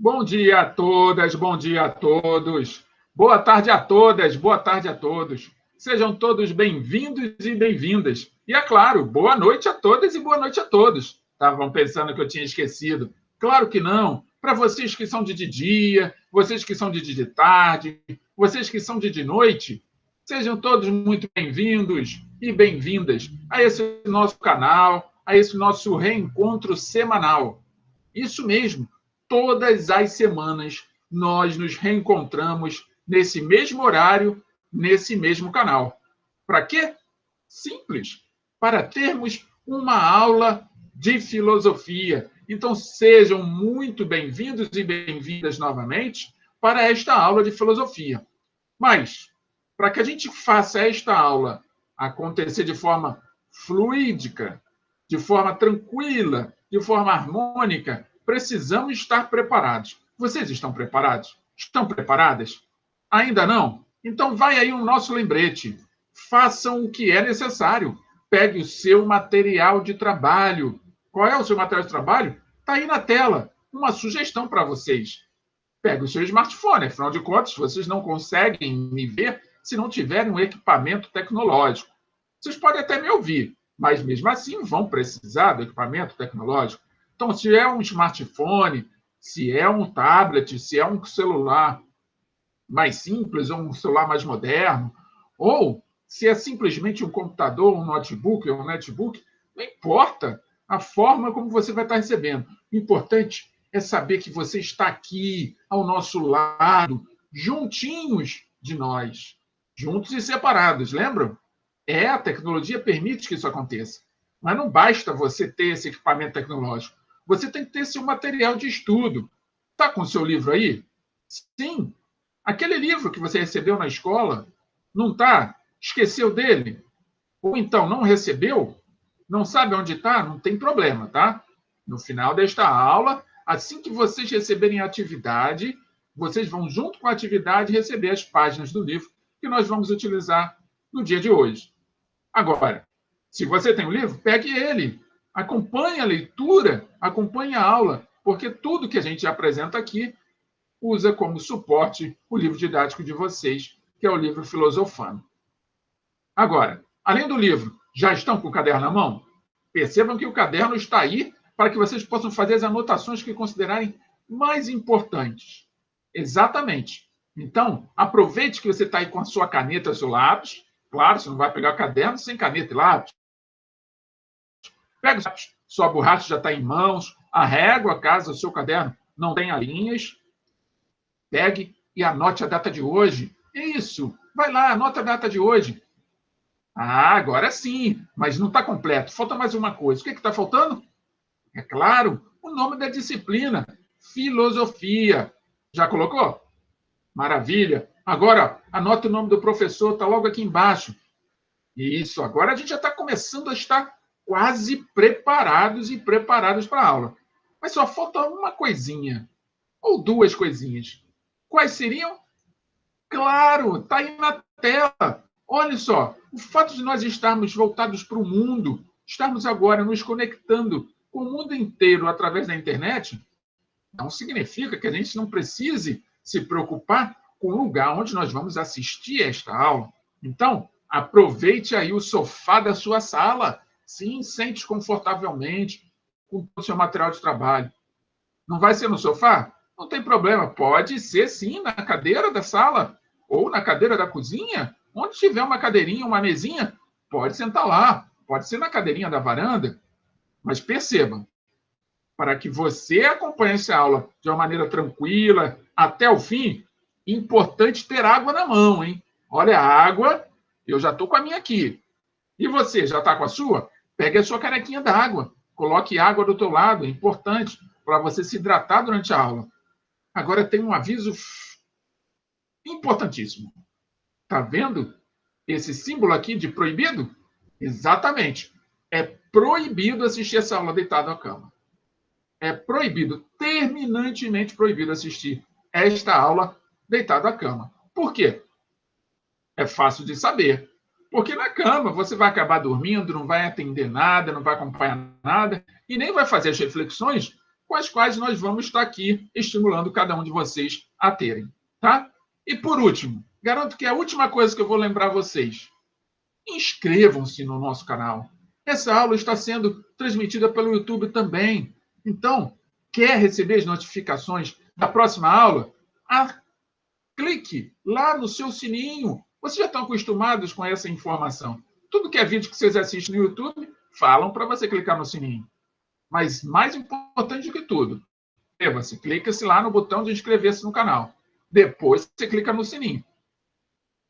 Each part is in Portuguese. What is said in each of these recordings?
Bom dia a todas, bom dia a todos. Boa tarde a todas, boa tarde a todos. Sejam todos bem-vindos e bem-vindas. E, é claro, boa noite a todas e boa noite a todos. Estavam pensando que eu tinha esquecido. Claro que não. Para vocês que são de dia, vocês que são de tarde, vocês que são de noite, sejam todos muito bem-vindos e bem-vindas a esse nosso canal, a esse nosso reencontro semanal. Isso mesmo. Todas as semanas nós nos reencontramos nesse mesmo horário, nesse mesmo canal. Para quê? Simples. Para termos uma aula de filosofia. Então, sejam muito bem-vindos e bem-vindas novamente para esta aula de filosofia. Mas, para que a gente faça esta aula acontecer de forma fluídica, de forma tranquila, de forma harmônica, precisamos estar preparados. Vocês estão preparados? Estão preparadas? Ainda não? Então vai aí o nosso lembrete. Façam o que é necessário. Pegue o seu material de trabalho. Qual é o seu material de trabalho? Está aí na tela. Uma sugestão para vocês. Pegue o seu smartphone. Afinal de contas, vocês não conseguem me ver se não tiverem um equipamento tecnológico. Vocês podem até me ouvir, mas mesmo assim vão precisar do equipamento tecnológico. Então, se é um smartphone, se é um tablet, se é um celular mais simples ou um celular mais moderno, ou se é simplesmente um computador, um notebook ou um netbook, não importa a forma como você vai estar recebendo. O importante é saber que você está aqui, ao nosso lado, juntinhos de nós, juntos e separados, lembram? A tecnologia permite que isso aconteça. Mas não basta você ter esse equipamento tecnológico. Você tem que ter seu material de estudo. Está com o seu livro aí? Sim. Aquele livro que você recebeu na escola, não está? Esqueceu dele? Ou então não recebeu? Não sabe onde está? Não tem problema, tá? No final desta aula, assim que vocês receberem a atividade, vocês vão, junto com a atividade, receber as páginas do livro que nós vamos utilizar no dia de hoje. Agora, se você tem o livro, pegue ele. Acompanhe a leitura, acompanhe a aula, porque tudo que a gente apresenta aqui usa como suporte o livro didático de vocês, que é o livro Filosofando. Agora, além do livro, já estão com o caderno na mão? Percebam que o caderno está aí para que vocês possam fazer as anotações que considerarem mais importantes. Exatamente. Então, aproveite que você está aí com a sua caneta e seu lápis. Claro, você não vai pegar o caderno sem caneta e lápis. Pega o lápis, sua borracha já está em mãos, a régua, caso o seu caderno não tenha linhas. Pegue e anote a data de hoje. Isso, vai lá, anota a data de hoje. Ah, agora sim, mas não está completo. Falta mais uma coisa. O que está faltando? É claro, o nome da disciplina, filosofia. Já colocou? Maravilha. Agora, anota o nome do professor, está logo aqui embaixo. Isso, agora a gente já está começando a estar quase preparados e preparados para a aula. Mas só falta uma coisinha, ou duas coisinhas. Quais seriam? Claro, está aí na tela. Olha só, o fato de nós estarmos voltados para o mundo, estarmos agora nos conectando com o mundo inteiro através da internet, não significa que a gente não precise se preocupar com o lugar onde nós vamos assistir esta aula. Então, aproveite aí o sofá da sua sala. Sim, sente confortavelmente com o seu material de trabalho. Não vai ser no sofá? Não tem problema, pode ser sim na cadeira da sala ou na cadeira da cozinha, onde tiver uma cadeirinha, uma mesinha, pode sentar lá, pode ser na cadeirinha da varanda. Mas percebam, para que você acompanhe essa aula de uma maneira tranquila, até o fim, importante ter água na mão, hein? Olha, a água, eu já estou com a minha aqui. E você, já está com a sua? Pegue a sua canequinha d'água, coloque água do teu lado, é importante para você se hidratar durante a aula. Agora tem um aviso importantíssimo. Está vendo esse símbolo aqui de proibido? Exatamente. É proibido assistir essa aula deitado na cama. É proibido, terminantemente proibido assistir esta aula deitado à cama. Por quê? É fácil de saber. Porque na cama você vai acabar dormindo, não vai atender nada, não vai acompanhar nada e nem vai fazer as reflexões com as quais nós vamos estar aqui estimulando cada um de vocês a terem, tá? E por último, garanto que a última coisa que eu vou lembrar vocês: inscrevam-se no nosso canal. Essa aula está sendo transmitida pelo YouTube também. Então, quer receber as notificações da próxima aula? Clique lá no seu sininho. Vocês já estão acostumados com essa informação. Tudo que é vídeo que vocês assistem no YouTube, falam para você clicar no sininho. Mas mais importante do que tudo, inscreva-se. Clica-se lá no botão de inscrever-se no canal. Depois você clica no sininho.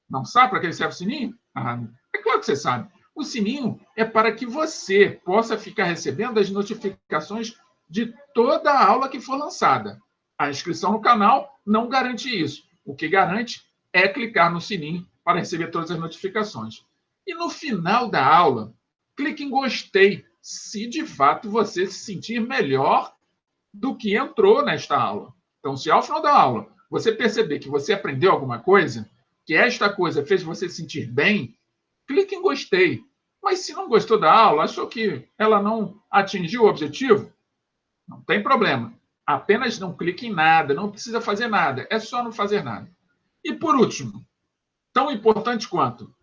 Não sabe para que serve o sininho? É claro que você sabe. O sininho é para que você possa ficar recebendo as notificações de toda a aula que for lançada. A inscrição no canal não garante isso. O que garante é clicar no sininho para receber todas as notificações. E no final da aula, clique em gostei, se de fato você se sentir melhor do que entrou nesta aula. Então, se ao final da aula você perceber que você aprendeu alguma coisa, que esta coisa fez você se sentir bem, clique em gostei. Mas se não gostou da aula, achou que ela não atingiu o objetivo, não tem problema. Apenas não clique em nada, não precisa fazer nada. É só não fazer nada. E por último, tão importante quanto,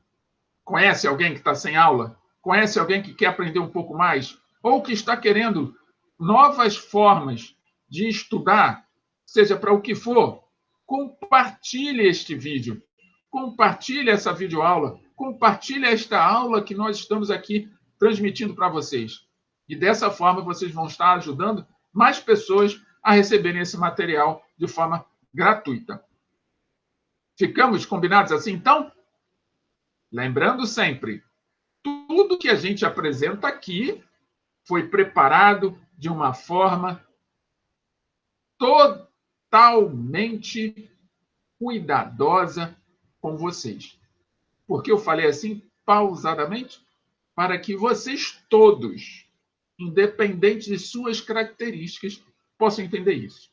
conhece alguém que está sem aula? Conhece alguém que quer aprender um pouco mais? Ou que está querendo novas formas de estudar, seja para o que for? Compartilhe este vídeo. Compartilhe essa videoaula. Compartilhe esta aula que nós estamos aqui transmitindo para vocês. E dessa forma vocês vão estar ajudando mais pessoas a receberem esse material de forma gratuita. Ficamos combinados assim, então? Lembrando sempre, tudo que a gente apresenta aqui foi preparado de uma forma totalmente cuidadosa com vocês. Porque eu falei assim, pausadamente, para que vocês todos, independente de suas características, possam entender isso.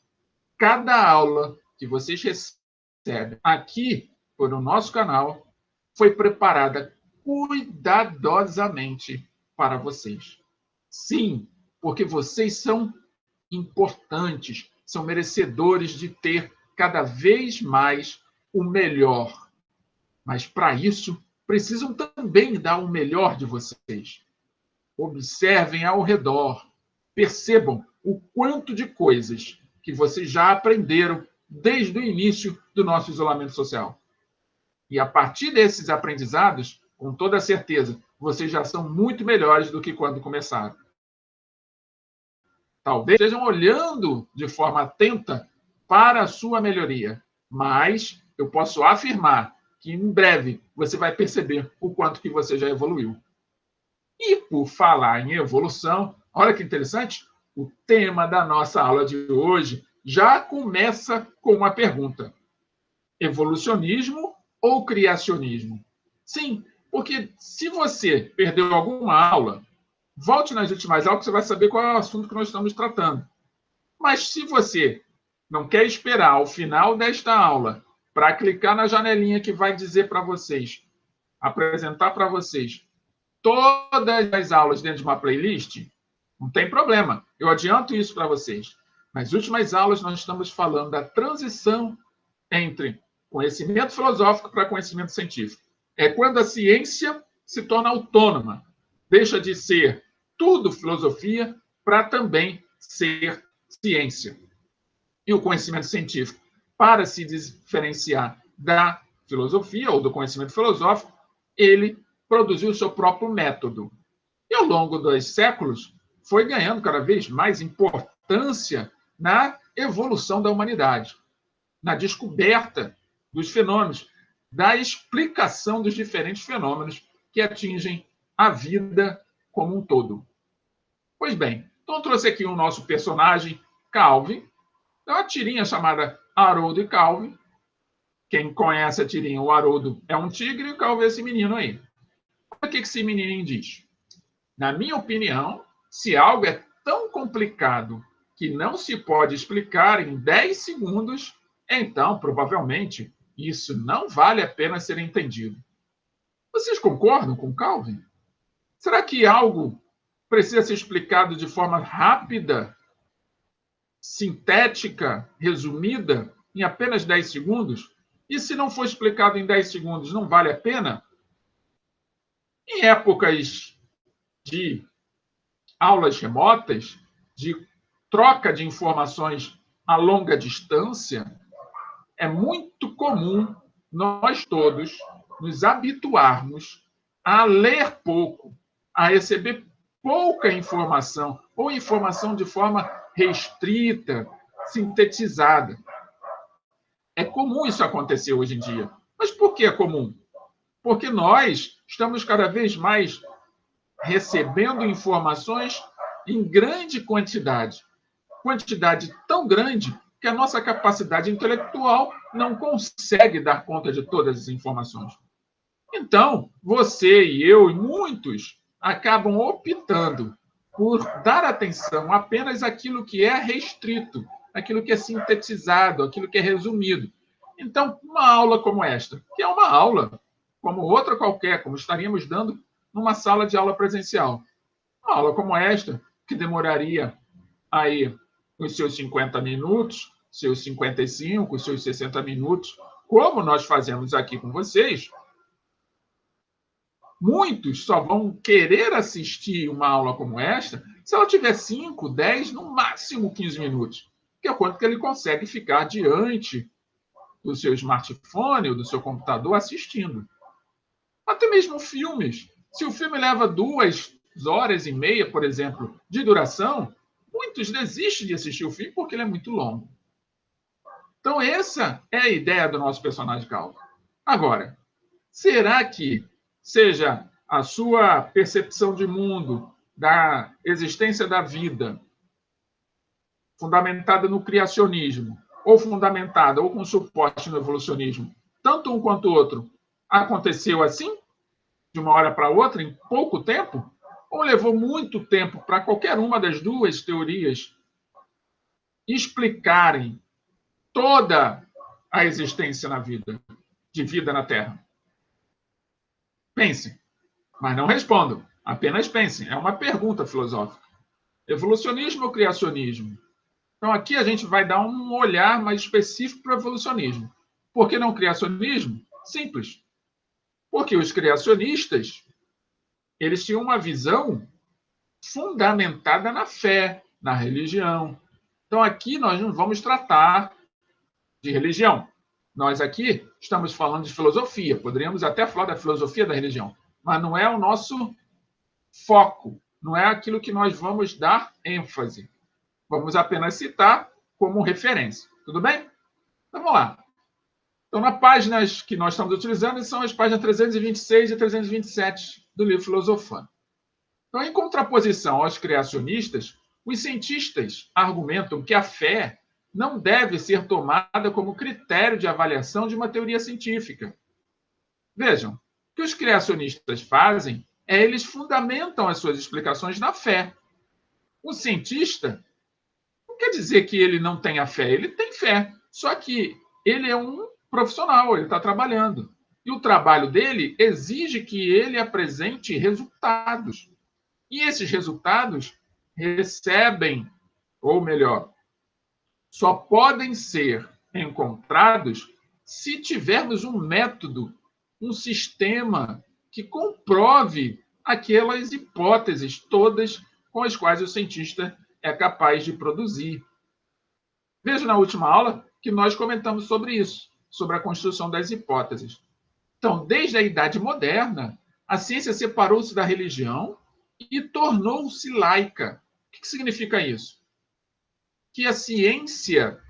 Cada aula que vocês recebem aqui por o nosso canal foi preparada cuidadosamente para vocês. Sim, porque vocês são importantes, são merecedores de ter cada vez mais o melhor. Mas para isso, precisam também dar o melhor de vocês. Observem ao redor, percebam o quanto de coisas que vocês já aprenderam desde o início do nosso isolamento social. E a partir desses aprendizados, com toda certeza, vocês já são muito melhores do que quando começaram. Talvez estejam olhando de forma atenta para a sua melhoria, mas eu posso afirmar que em breve você vai perceber o quanto que você já evoluiu. E por falar em evolução, olha que interessante, o tema da nossa aula de hoje já começa com uma pergunta: evolucionismo ou criacionismo? Sim, porque se você perdeu alguma aula, volte nas últimas aulas que você vai saber qual é o assunto que nós estamos tratando. Mas se você não quer esperar ao final desta aula para clicar na janelinha que vai dizer para vocês, apresentar para vocês todas as aulas dentro de uma playlist, não tem problema. Eu adianto isso para vocês. Nas últimas aulas, nós estamos falando da transição entre conhecimento filosófico para conhecimento científico. É quando a ciência se torna autônoma, deixa de ser tudo filosofia para também ser ciência. E o conhecimento científico, para se diferenciar da filosofia ou do conhecimento filosófico, ele produziu o seu próprio método. E ao longo dos séculos, foi ganhando cada vez mais importância na evolução da humanidade, na descoberta dos fenômenos, da explicação dos diferentes fenômenos que atingem a vida como um todo. Pois bem, então eu trouxe aqui o nosso personagem, Calvin, uma tirinha chamada Haroldo e Calvin. Quem conhece a tirinha, o Haroldo é um tigre e o Calvin é esse menino aí. Olha o que esse menininho diz. Na minha opinião, se algo é tão complicado que não se pode explicar em 10 segundos, então, provavelmente, isso não vale a pena ser entendido. Vocês concordam com Calvin? Será que algo precisa ser explicado de forma rápida sintética, resumida, em apenas 10 segundos? E se não for explicado em 10 segundos, não vale a pena? Em épocas de aulas remotas, de troca de informações a longa distância, é muito comum nós todos nos habituarmos a ler pouco, a receber pouca informação, ou informação de forma restrita, sintetizada. É comum isso acontecer hoje em dia. Mas por que é comum? Porque nós estamos cada vez mais recebendo informações em grande quantidade. Quantidade tão grande que a nossa capacidade intelectual não consegue dar conta de todas as informações. Então, você e eu e muitos acabam optando por dar atenção apenas àquilo que é restrito, aquilo que é sintetizado, aquilo que é resumido. Então, uma aula como esta, que é uma aula como outra qualquer, como estaríamos dando numa sala de aula presencial. Uma aula como esta, que demoraria aí os seus 50 minutos, seus 55, os seus 60 minutos, como nós fazemos aqui com vocês, muitos só vão querer assistir uma aula como esta se ela tiver 5, 10, no máximo 15 minutos, que é o quanto que ele consegue ficar diante do seu smartphone ou do seu computador assistindo. Até mesmo filmes. Se o filme leva 2 horas e meia, por exemplo, de duração, muitos desistem de assistir o filme porque ele é muito longo. Então, essa é a ideia do nosso personagem calvo. Agora, será que, seja a sua percepção de mundo, da existência da vida, fundamentada no criacionismo, ou fundamentada ou com suporte no evolucionismo, tanto um quanto o outro, aconteceu assim, de uma hora para outra, em pouco tempo? Ou levou muito tempo para qualquer uma das duas teorias explicarem toda a existência na vida, de vida na Terra? Pensem, mas não respondam, apenas pensem. É uma pergunta filosófica. Evolucionismo ou criacionismo? Então, aqui a gente vai dar um olhar mais específico para o evolucionismo. Por que não criacionismo? Simples. Porque os criacionistas, eles tinham uma visão fundamentada na fé, na religião. Então, aqui nós não vamos tratar de religião. Nós aqui estamos falando de filosofia. Poderíamos até falar da filosofia da religião, mas não é o nosso foco, não é aquilo que nós vamos dar ênfase. Vamos apenas citar como referência. Tudo bem? Então, vamos lá. Então, nas páginas que nós estamos utilizando são as páginas 326 e 327 do livro Filosofando. Então, em contraposição aos criacionistas, os cientistas argumentam que a fé não deve ser tomada como critério de avaliação de uma teoria científica. Vejam, o que os criacionistas fazem é eles fundamentam as suas explicações na fé. O cientista não quer dizer que ele não tenha fé, ele tem fé, só que ele é um profissional, ele está trabalhando. E o trabalho dele exige que ele apresente resultados. E esses resultados recebem, ou melhor, só podem ser encontrados se tivermos um método, um sistema que comprove aquelas hipóteses todas com as quais o cientista é capaz de produzir. Veja na última aula que nós comentamos sobre isso, sobre a construção das hipóteses. Então, desde a Idade Moderna, a ciência separou-se da religião e tornou-se laica. O que significa isso? Que a ciência,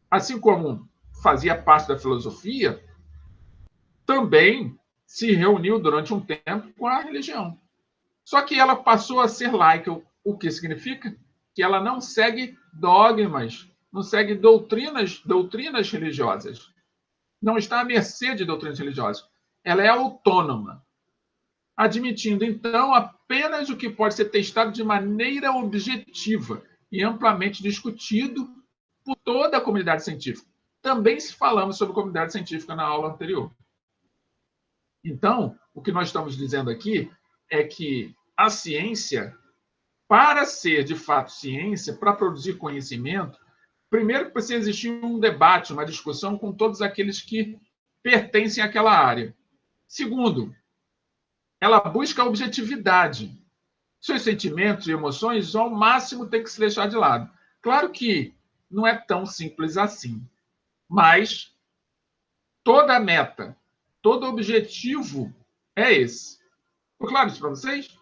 assim como fazia parte da filosofia, também se reuniu durante um tempo com a religião. Só que ela passou a ser laica. O que significa? Que ela não segue dogmas, não segue doutrinas religiosas. Não está à mercê de doutrinas religiosas. Ela é autônoma, admitindo, então, apenas o que pode ser testado de maneira objetiva e amplamente discutido por toda a comunidade científica. Também se falamos sobre comunidade científica na aula anterior. Então, o que nós estamos dizendo aqui é que a ciência para ser, de fato, ciência, para produzir conhecimento, primeiro precisa existir um debate, uma discussão com todos aqueles que pertencem àquela área. Segundo, ela busca a objetividade. Seus sentimentos e emoções, ao máximo, têm que se deixar de lado. Claro que não é tão simples assim, mas toda a meta, todo objetivo é esse. Ficou claro isso para vocês?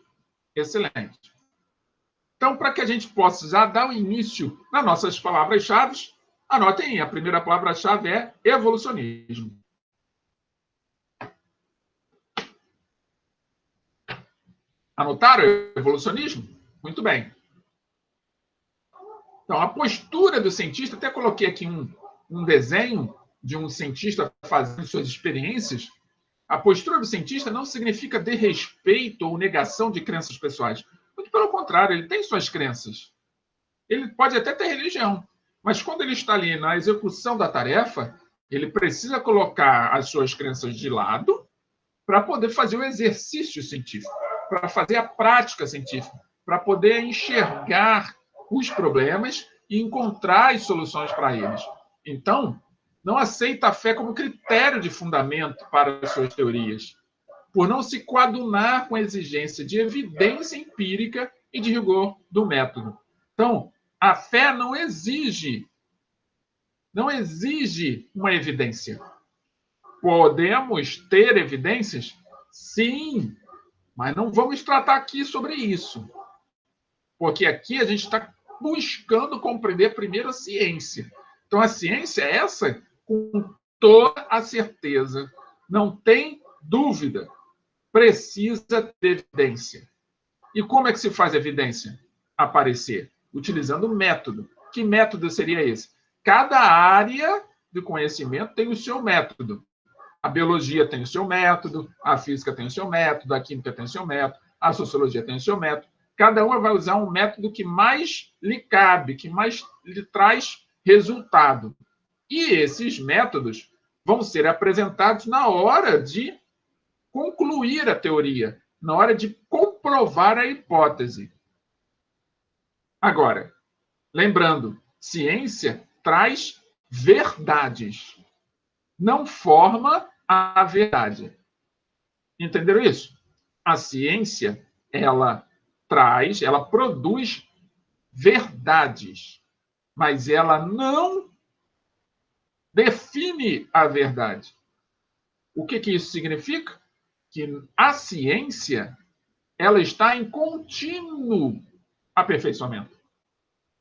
Excelente. Então, para que a gente possa já dar o início nas nossas palavras-chave, anotem aí, a primeira palavra-chave é evolucionismo. Anotaram evolucionismo? Muito bem. Então, a postura do cientista, até coloquei aqui um desenho de um cientista fazendo suas experiências. A postura do cientista não significa desrespeito ou negação de crenças pessoais. Muito pelo contrário, ele tem suas crenças. Ele pode até ter religião, mas quando ele está ali na execução da tarefa, ele precisa colocar as suas crenças de lado para poder fazer o exercício científico, para fazer a prática científica, para poder enxergar os problemas e encontrar as soluções para eles. Então, não aceita a fé como critério de fundamento para as suas teorias, por não se coadunar com a exigência de evidência empírica e de rigor do método. Então, a fé não exige uma evidência. Podemos ter evidências? Sim, mas não vamos tratar aqui sobre isso. Porque aqui a gente está buscando compreender primeiro a ciência. Então, a ciência é essa com toda a certeza. Não tem dúvida. Precisa ter evidência. E como é que se faz evidência aparecer? Utilizando método. Que método seria esse? Cada área de conhecimento tem o seu método. A biologia tem o seu método, a física tem o seu método, a química tem o seu método, a sociologia tem o seu método. Cada uma vai usar um método que mais lhe cabe, que mais lhe traz resultado. E esses métodos vão ser apresentados na hora de concluir a teoria, na hora de comprovar a hipótese. Agora, lembrando, ciência traz verdades, não forma a verdade. Entenderam isso? A ciência, ela produz verdades, mas ela não define a verdade. O que isso significa? Que a ciência, ela está em contínuo aperfeiçoamento.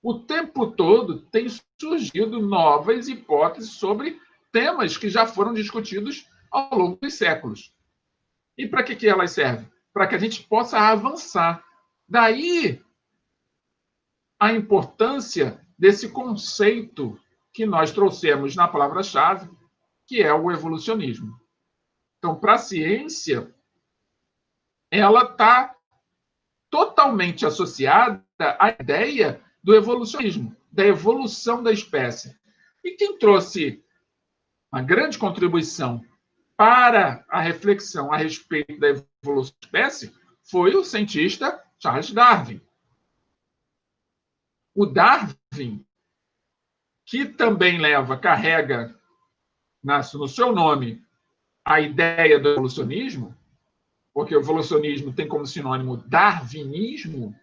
O tempo todo tem surgido novas hipóteses sobre temas que já foram discutidos ao longo dos séculos. E para que elas servem? Para que a gente possa avançar. Daí a importância desse conceito que nós trouxemos na palavra-chave, que é o evolucionismo. Então, para a ciência, ela está totalmente associada à ideia do evolucionismo, da evolução da espécie. E quem trouxe uma grande contribuição para a reflexão a respeito da evolução da espécie foi o cientista Charles Darwin. O Darwin, que também carrega no seu nome a ideia do evolucionismo, porque o evolucionismo tem como sinônimo darwinismo,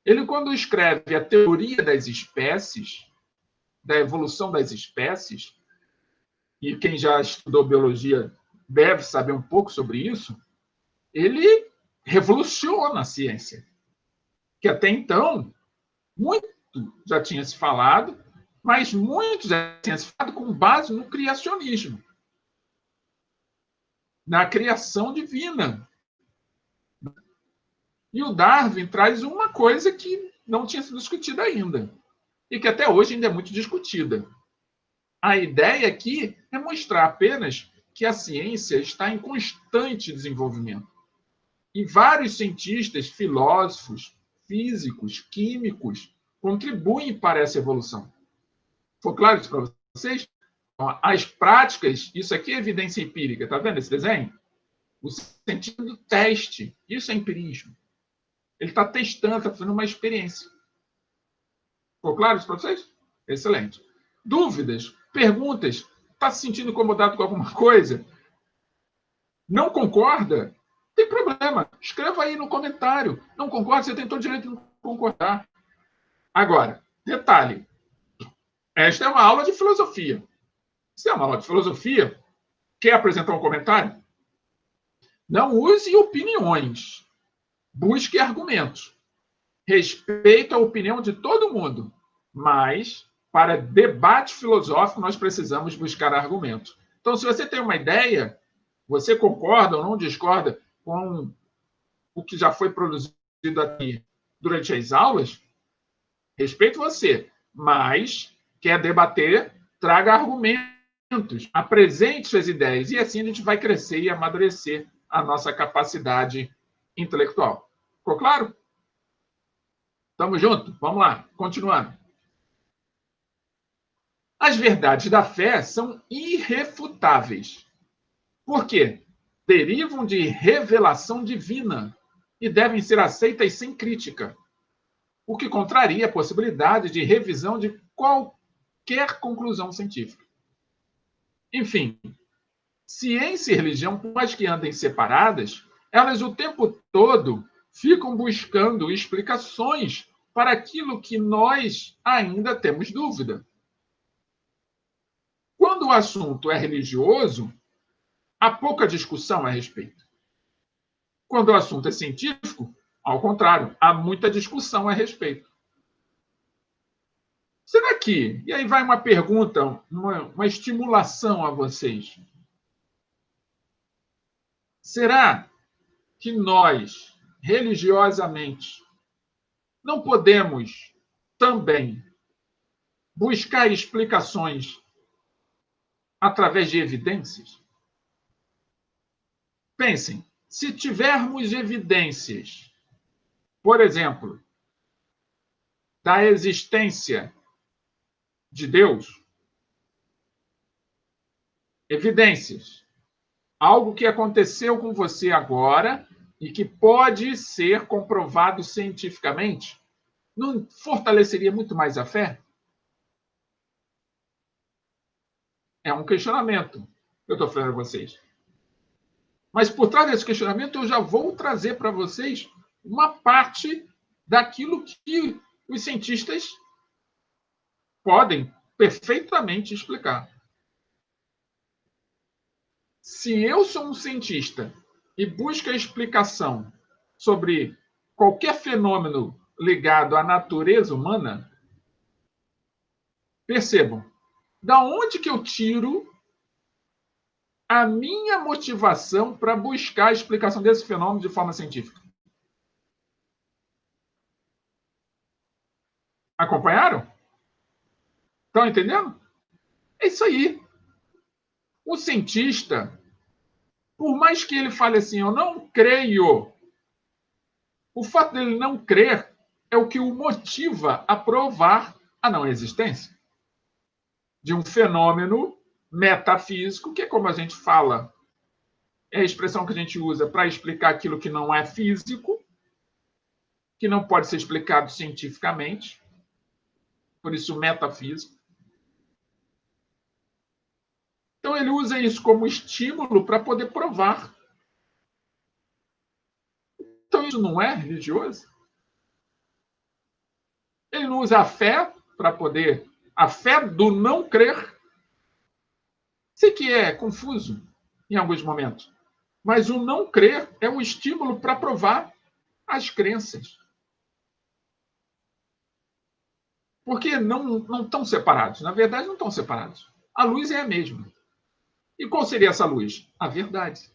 ele, quando escreve a teoria das espécies, da evolução das espécies, e quem já estudou biologia deve saber um pouco sobre isso, ele revoluciona a ciência, que até então muito já tinha se falado, mas muito já tinha se falado com base no criacionismo, na criação divina. E o Darwin traz uma coisa que não tinha sido discutida ainda, e que até hoje ainda é muito discutida. A ideia aqui é mostrar apenas que a ciência está em constante desenvolvimimento. E vários cientistas, filósofos, físicos, químicos contribuem para essa evolução. Ficou claro isso para vocês? As práticas, isso aqui é evidência empírica, está vendo esse desenho? O sentido do teste, isso é empirismo. Ele está testando, está fazendo uma experiência. Ficou claro isso para vocês? Excelente. Dúvidas? Perguntas? Está se sentindo incomodado com alguma coisa? Não concorda? Tem problema. Escreva aí no comentário. Não concorda? Você tem todo o direito de não concordar. Agora, detalhe. Esta é uma aula de filosofia. Se é uma aula de filosofia, quer apresentar um comentário? Não use opiniões. Busque argumentos. Respeito a opinião de todo mundo. Mas, para debate filosófico, nós precisamos buscar argumentos. Então, se você tem uma ideia, você concorda ou não discorda com o que já foi produzido aqui durante as aulas, respeito você. Mas, quer debater, traga argumentos, apresente suas ideias. E assim a gente vai crescer e amadurecer a nossa capacidade intelectual. Ficou claro? Tamo junto? Vamos lá, continuando. As verdades da fé são irrefutáveis. Por quê? Derivam de revelação divina e devem ser aceitas sem crítica, o que contraria a possibilidade de revisão de qualquer conclusão científica. Enfim, ciência e religião, por mais que andem separadas, elas o tempo todo ficam buscando explicações para aquilo que nós ainda temos dúvida. Quando o assunto é religioso, há pouca discussão a respeito. Quando o assunto é científico, ao contrário, há muita discussão a respeito. Será que, e aí vai uma pergunta, uma estimulação a vocês. Será que nós, religiosamente, não podemos também buscar explicações através de evidências? Pensem, se tivermos evidências, por exemplo, da existência de Deus, evidências, algo que aconteceu com você agora e que pode ser comprovado cientificamente, não fortaleceria muito mais a fé? É um questionamento que eu estou fazendo a vocês. Mas por trás desse questionamento, eu já vou trazer para vocês uma parte daquilo que os cientistas podem perfeitamente explicar. Se eu sou um cientista e busco a explicação sobre qualquer fenômeno ligado à natureza humana, percebam, da onde que eu tiro a minha motivação para buscar a explicação desse fenômeno de forma científica? Acompanharam? Estão entendendo? É isso aí. O cientista, por mais que ele fale assim, eu não creio, o fato dele não crer é o que o motiva a provar a não existência de um fenômeno metafísico, que é como a gente fala, é a expressão que a gente usa para explicar aquilo que não é físico, que não pode ser explicado cientificamente, por isso metafísico. Então ele usa isso como estímulo para poder provar. Então isso não é religioso? Ele não usa a fé para poder... A fé do não crer. Sei que é confuso em alguns momentos, mas o não crer é um estímulo para provar as crenças. Porque não estão separados. Na verdade, não estão separados. A luz é a mesma. E qual seria essa luz? A verdade.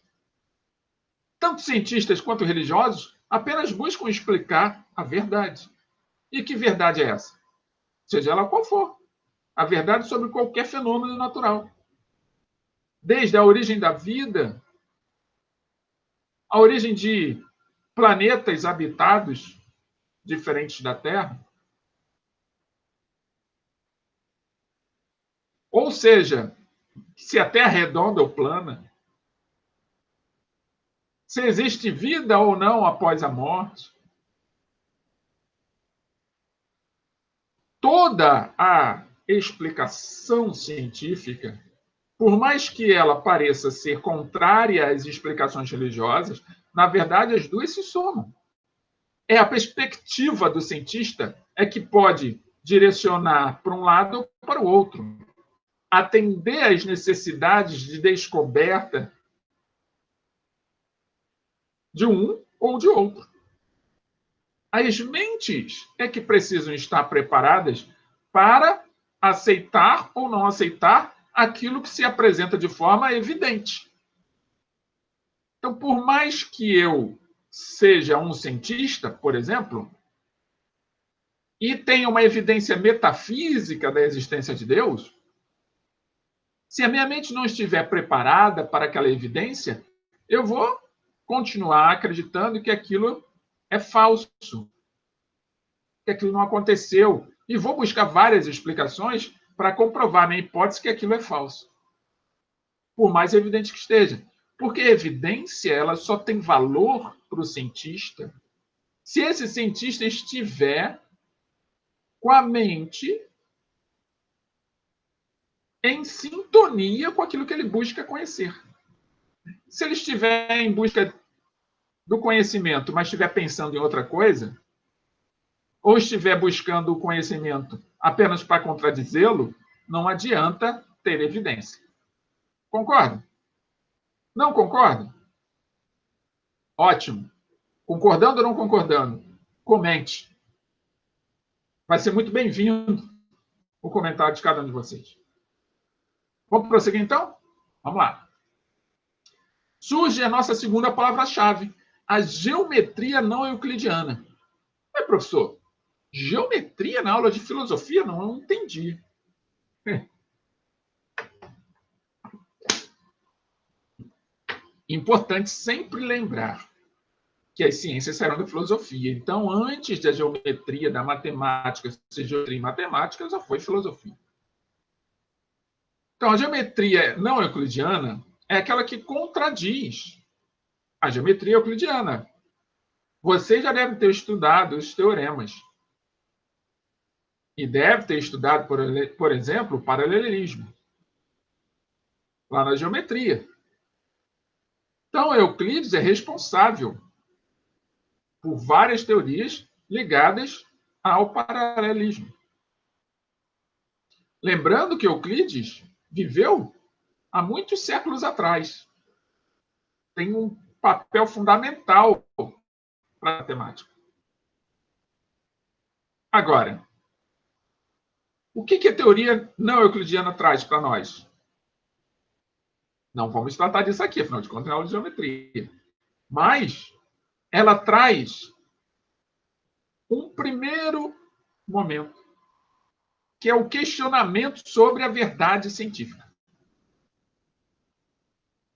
Tanto cientistas quanto religiosos apenas buscam explicar a verdade. E que verdade é essa? Seja ela qual for. A verdade sobre qualquer fenômeno natural. Desde a origem da vida, a origem de planetas habitados diferentes da Terra. Ou seja, se a Terra é redonda ou plana, se existe vida ou não após a morte, toda a explicação científica, por mais que ela pareça ser contrária às explicações religiosas, na verdade, as duas se somam. É a perspectiva do cientista que pode direcionar para um lado ou para o outro, atender às necessidades de descoberta de um ou de outro. As mentes que precisam estar preparadas para aceitar ou não aceitar aquilo que se apresenta de forma evidente. Então, por mais que eu seja um cientista, por exemplo, e tenha uma evidência metafísica da existência de Deus, se a minha mente não estiver preparada para aquela evidência, eu vou continuar acreditando que aquilo é falso, que aquilo não aconteceu, e vou buscar várias explicações para comprovar minha hipótese que aquilo é falso, por mais evidente que esteja. Porque a evidência ela só tem valor para o cientista se esse cientista estiver com a mente em sintonia com aquilo que ele busca conhecer. Se ele estiver em busca do conhecimento, mas estiver pensando em outra coisa, ou estiver buscando o conhecimento apenas para contradizê-lo, não adianta ter evidência. Concorda? Não concorda? Ótimo. Concordando ou não concordando? Comente. Vai ser muito bem-vindo o comentário de cada um de vocês. Vamos prosseguir, então? Vamos lá. Surge a nossa segunda palavra-chave, a geometria não euclidiana. Professor, geometria na aula de filosofia? Não, eu não entendi. Importante sempre lembrar que as ciências saíram da filosofia. Então, antes da geometria, da matemática, seja geometria e matemática, já foi filosofia. Então, a geometria não euclidiana é aquela que contradiz a geometria euclidiana. Você já deve ter estudado os teoremas. E deve ter estudado, por exemplo, o paralelismo. Lá na geometria. Então, Euclides é responsável por várias teorias ligadas ao paralelismo. Lembrando que Euclides viveu há muitos séculos atrás. Tem um papel fundamental para a matemática. Agora, o que a teoria não euclidiana traz para nós? Não vamos tratar disso aqui, afinal de contas, é aula de geometria. Mas ela traz um primeiro momento, que é o questionamento sobre a verdade científica.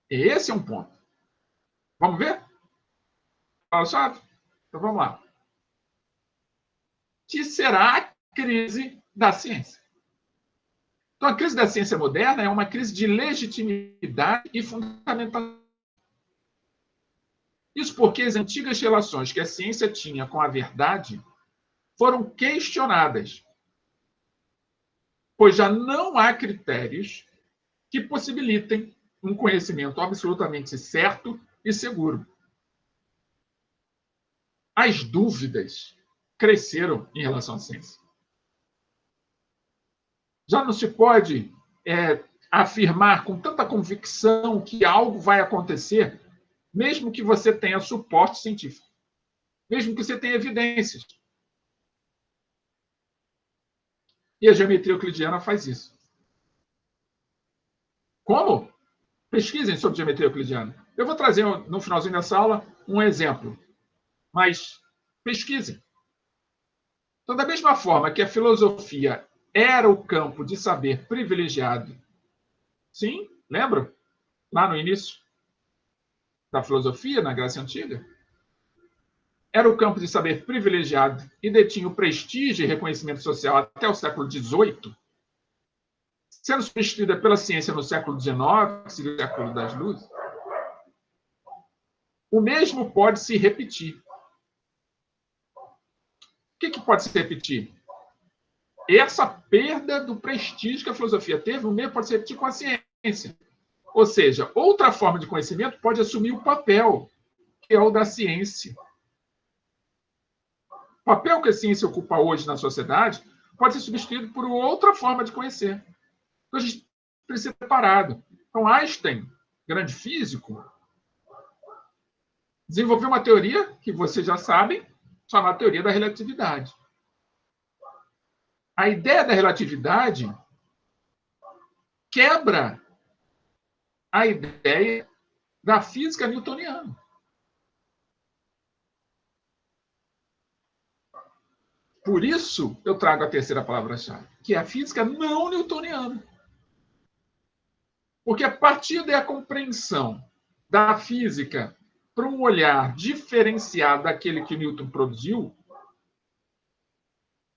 Esse é um ponto. Vamos ver? Fala-chave? Então vamos lá. Que será a crise da ciência? Então, a crise da ciência moderna é uma crise de legitimidade e fundamentação. Isso porque as antigas relações que a ciência tinha com a verdade foram questionadas, pois já não há critérios que possibilitem um conhecimento absolutamente certo e seguro. As dúvidas cresceram em relação à ciência. Já não se pode afirmar com tanta convicção que algo vai acontecer, mesmo que você tenha suporte científico, mesmo que você tenha evidências. E a geometria euclidiana faz isso. Como? Pesquisem sobre geometria euclidiana. Eu vou trazer, no finalzinho dessa aula, um exemplo. Mas pesquisem. Então, da mesma forma que a filosofia era o campo de saber privilegiado, sim, lembra? Lá no início da filosofia, na Grécia Antiga, era o campo de saber privilegiado e detinha o prestígio e reconhecimento social até o século XVIII, sendo substituída pela ciência no século XIX, que seria o século das luzes, o mesmo pode se repetir. O que pode se repetir? essa perda do prestígio que a filosofia teve, o mesmo pode se repetir com a ciência. Ou seja, outra forma de conhecimento pode assumir o papel, que é o da ciência. O papel que a ciência ocupa hoje na sociedade pode ser substituído por outra forma de conhecer. Então, a gente precisa ser preparado. Então, Einstein, grande físico, desenvolveu uma teoria que vocês já sabem, chamada teoria da relatividade. A ideia da relatividade quebra a ideia da física newtoniana. Por isso, eu trago a terceira palavra-chave, que é a física não newtoniana. Porque a partir da compreensão da física para um olhar diferenciado daquele que Newton produziu,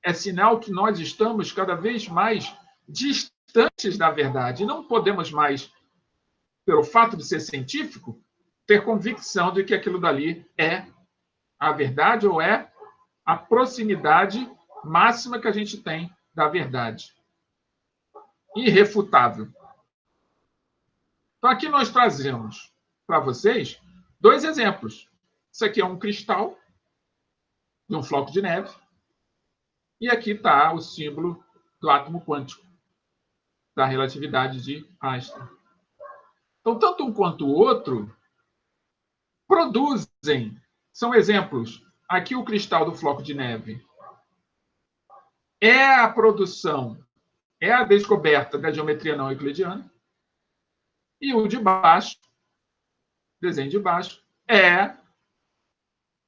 é sinal que nós estamos cada vez mais distantes da verdade. Não podemos mais, pelo fato de ser científico, ter convicção de que aquilo dali é a verdade ou é a proximidade máxima que a gente tem da verdade. Irrefutável. Então, aqui nós trazemos para vocês 2 exemplos. Isso aqui é um cristal de um floco de neve. E aqui está o símbolo do átomo quântico, da relatividade de Einstein. Então, tanto um quanto o outro produzem, são exemplos. Aqui o cristal do floco de neve é a produção, é a descoberta da geometria não euclidiana. E o de baixo, desenho de baixo, é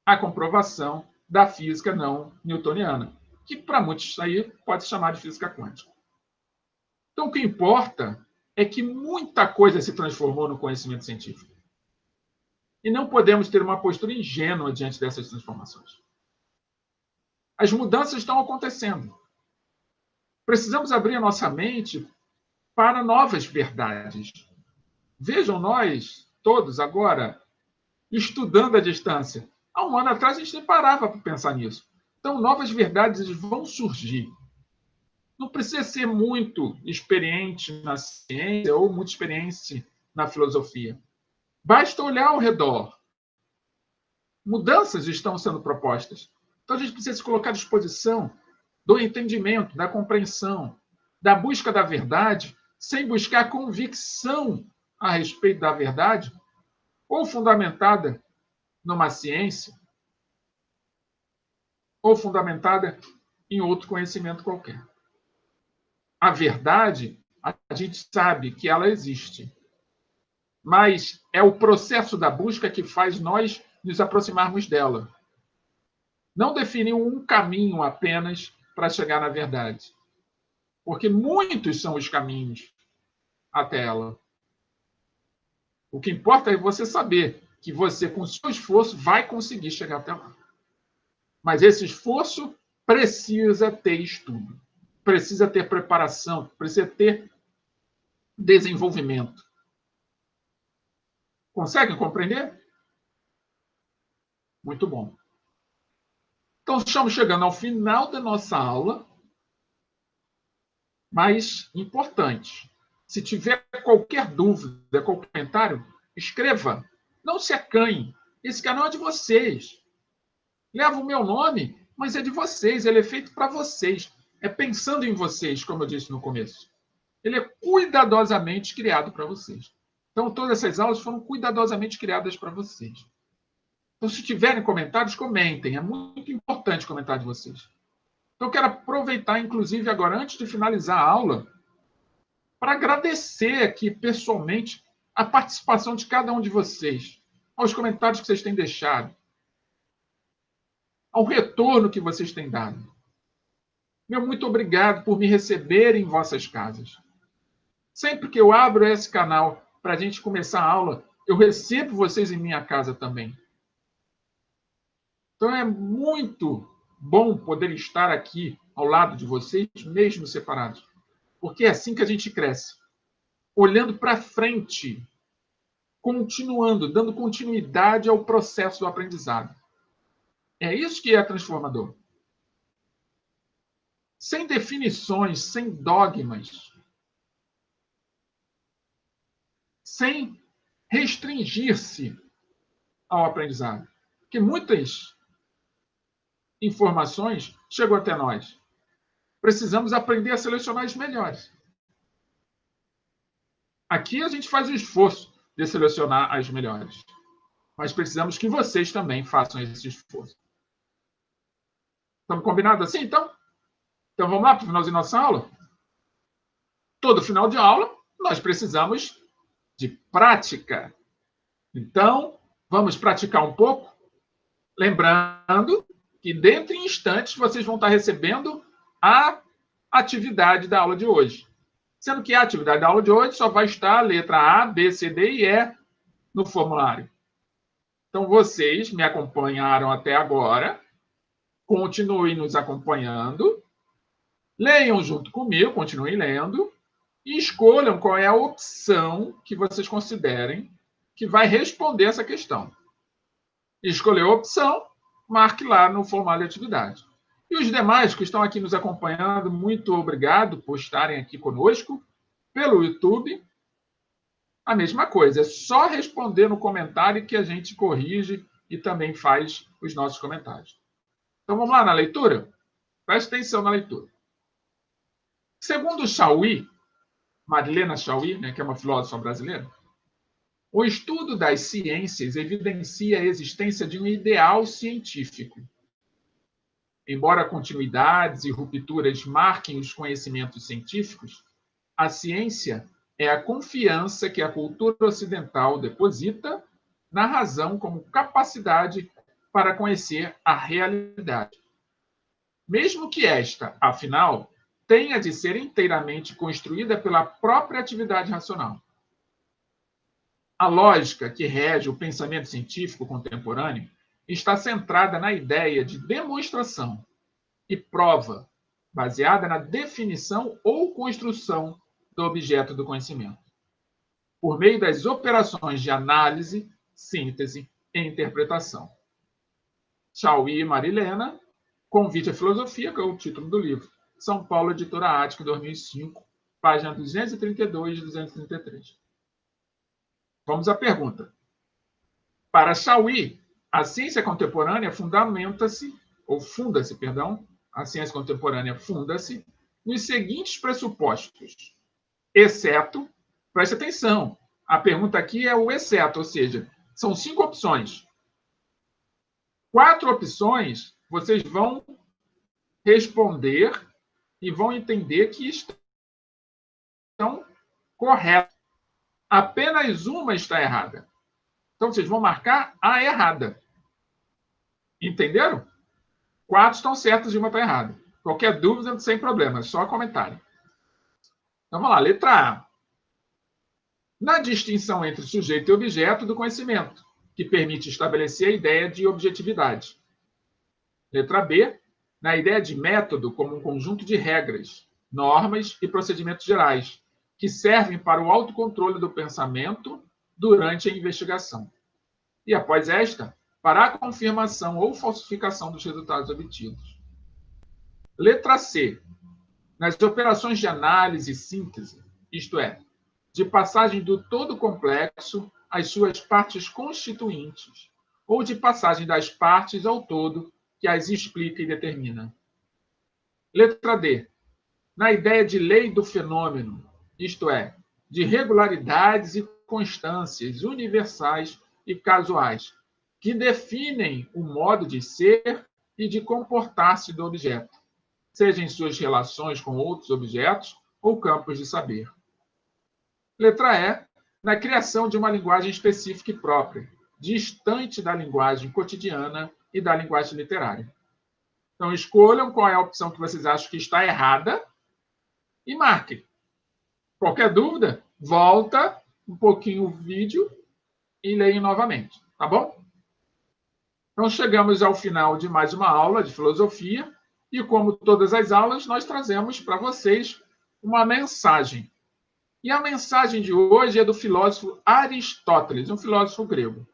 a comprovação da física não newtoniana, que para muitos aí pode se chamar de física quântica. Então, o que importa é que muita coisa se transformou no conhecimento científico. E não podemos ter uma postura ingênua diante dessas transformações. As mudanças estão acontecendo. Precisamos abrir a nossa mente para novas verdades. Vejam nós, todos agora, estudando à distância. Há um ano atrás, a gente nem parava para pensar nisso. Então, novas verdades vão surgir. Não precisa ser muito experiente na ciência ou muito experiente na filosofia. Basta olhar ao redor. Mudanças estão sendo propostas. Então, a gente precisa se colocar à disposição do entendimento, da compreensão, da busca da verdade, sem buscar convicção a respeito da verdade, ou fundamentada numa ciência, ou fundamentada em outro conhecimento qualquer. A verdade, a gente sabe que ela existe, mas é o processo da busca que faz nós nos aproximarmos dela. Não definir um caminho apenas para chegar na verdade, porque muitos são os caminhos até ela. O que importa é você saber que você, com o seu esforço, vai conseguir chegar até lá. Mas esse esforço precisa ter estudo, precisa ter preparação, precisa ter desenvolvimento. Conseguem compreender? Muito bom. Então, estamos chegando ao final da nossa aula, mas importante. Se tiver qualquer dúvida, qualquer comentário, escreva. Não se acanhe. Esse canal é de vocês. Leva o meu nome, mas é de vocês. Ele é feito para vocês. É pensando em vocês, como eu disse no começo. Ele é cuidadosamente criado para vocês. Então, todas essas aulas foram cuidadosamente criadas para vocês. Então, se tiverem comentários, comentem. É muito importante o comentário de vocês. Então, eu quero aproveitar, inclusive, agora, antes de finalizar a aula, para agradecer aqui, pessoalmente, a participação de cada um de vocês, aos comentários que vocês têm deixado, ao retorno que vocês têm dado. Meu muito obrigado por me receberem em vossas casas. Sempre que eu abro esse canal para a gente começar a aula, eu recebo vocês em minha casa também. Então, é muito bom poder estar aqui ao lado de vocês, mesmo separados. Porque é assim que a gente cresce. Olhando para frente, continuando, dando continuidade ao processo do aprendizado. É isso que é transformador. sem definições, sem dogmas, sem restringir-se ao aprendizado. Porque muitas informações chegam até nós. Precisamos aprender a selecionar as melhores. Aqui a gente faz o esforço de selecionar as melhores. Mas precisamos que vocês também façam esse esforço. Estamos combinados assim, então? Então vamos lá para o finalzinho da nossa aula? Todo final de aula, nós precisamos de prática. Então, vamos praticar um pouco? Lembrando que dentro de instantes vocês vão estar recebendo a atividade da aula de hoje. Sendo que a atividade da aula de hoje só vai estar a letra A, B, C, D e E no formulário. Então, vocês me acompanharam até agora. Continuem nos acompanhando. Leiam junto comigo, continuem lendo. E escolham qual é a opção que vocês considerem que vai responder essa questão. Escolheu a opção, marque lá no formulário de atividade. E os demais que estão aqui nos acompanhando, muito obrigado por estarem aqui conosco pelo YouTube. A mesma coisa, é só responder no comentário que a gente corrige e também faz os nossos comentários. Então vamos lá na leitura? Preste atenção na leitura. Segundo Chauí, Marilena Chauí, que é uma filósofa brasileira, o estudo das ciências evidencia a existência de um ideal científico. Embora continuidades e rupturas marquem os conhecimentos científicos, a ciência é a confiança que a cultura ocidental deposita na razão como capacidade para conhecer a realidade. Mesmo que esta, afinal, tenha de ser inteiramente construída pela própria atividade racional. A lógica que rege o pensamento científico contemporâneo está centrada na ideia de demonstração e prova, baseada na definição ou construção do objeto do conhecimento, por meio das operações de análise, síntese e interpretação. Chauí e Marilena, Convite à Filosofia, que é o título do livro. São Paulo, Editora Ática, 2005, página 232 e 233. Vamos à pergunta. Para Chauí, a ciência contemporânea funda-se, a ciência contemporânea funda-se nos seguintes pressupostos, exceto, preste atenção, a pergunta aqui é o exceto, ou seja, são 5 opções. 4 opções vocês vão responder e vão entender que estão corretas. Apenas uma está errada. Então, vocês vão marcar a errada. Entenderam? 4 estão certas e uma está errada. Qualquer dúvida, sem problema, é só comentário. Então, vamos lá. Letra A. Na distinção entre sujeito e objeto do conhecimento, que permite estabelecer a ideia de objetividade. Letra B. Na ideia de método como um conjunto de regras, normas e procedimentos gerais, que servem para o autocontrole do pensamento durante a investigação. E, após esta, para a confirmação ou falsificação dos resultados obtidos. Letra C. Nas operações de análise e síntese, isto é, de passagem do todo complexo às suas partes constituintes, ou de passagem das partes ao todo que as explica e determina. Letra D. Na ideia de lei do fenômeno, isto é, de regularidades e constâncias universais e casuais, que definem o modo de ser e de comportar-se do objeto, seja em suas relações com outros objetos ou campos de saber. Letra E. Na criação de uma linguagem específica e própria, distante da linguagem cotidiana e da linguagem literária. Então, escolham qual é a opção que vocês acham que está errada e marquem. Qualquer dúvida, volta um pouquinho o vídeo e leiam novamente, tá bom? Então, chegamos ao final de mais uma aula de filosofia e, como todas as aulas, nós trazemos para vocês uma mensagem. E a mensagem de hoje é do filósofo Aristóteles, um filósofo grego.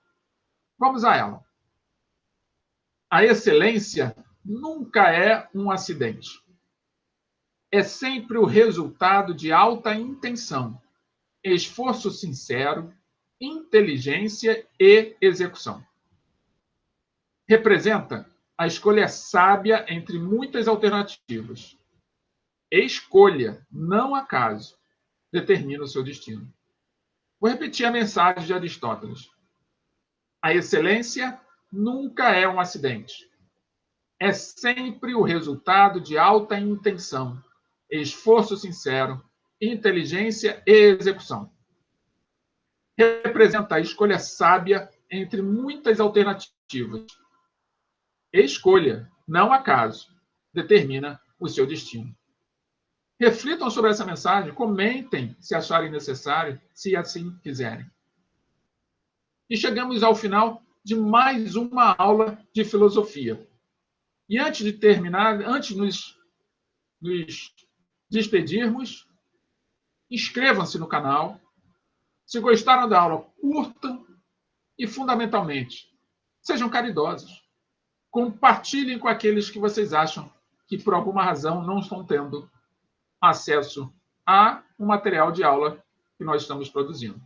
Vamos a ela. A excelência nunca é um acidente. é sempre o resultado de alta intenção, esforço sincero, inteligência e execução. Representa a escolha sábia entre muitas alternativas. Escolha, não acaso, determina o seu destino. Vou repetir a mensagem de Aristóteles. A excelência nunca é um acidente. É sempre o resultado de alta intenção, esforço sincero, inteligência e execução. Representa a escolha sábia entre muitas alternativas. Escolha, não acaso, determina o seu destino. Reflitam sobre essa mensagem, comentem se acharem necessário, se assim quiserem. E chegamos ao final de mais uma aula de filosofia. E antes de terminar, antes de nos despedirmos, inscrevam-se no canal. Se gostaram da aula, curtam e, fundamentalmente, sejam caridosos. Compartilhem com aqueles que vocês acham que, por alguma razão, não estão tendo acesso a um material de aula que nós estamos produzindo.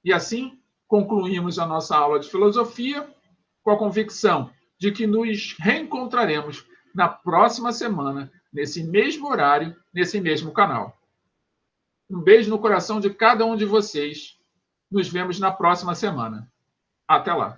E assim, concluímos a nossa aula de filosofia com a convicção de que nos reencontraremos na próxima semana, nesse mesmo horário, nesse mesmo canal. Um beijo no coração de cada um de vocês. Nos vemos na próxima semana. Até lá.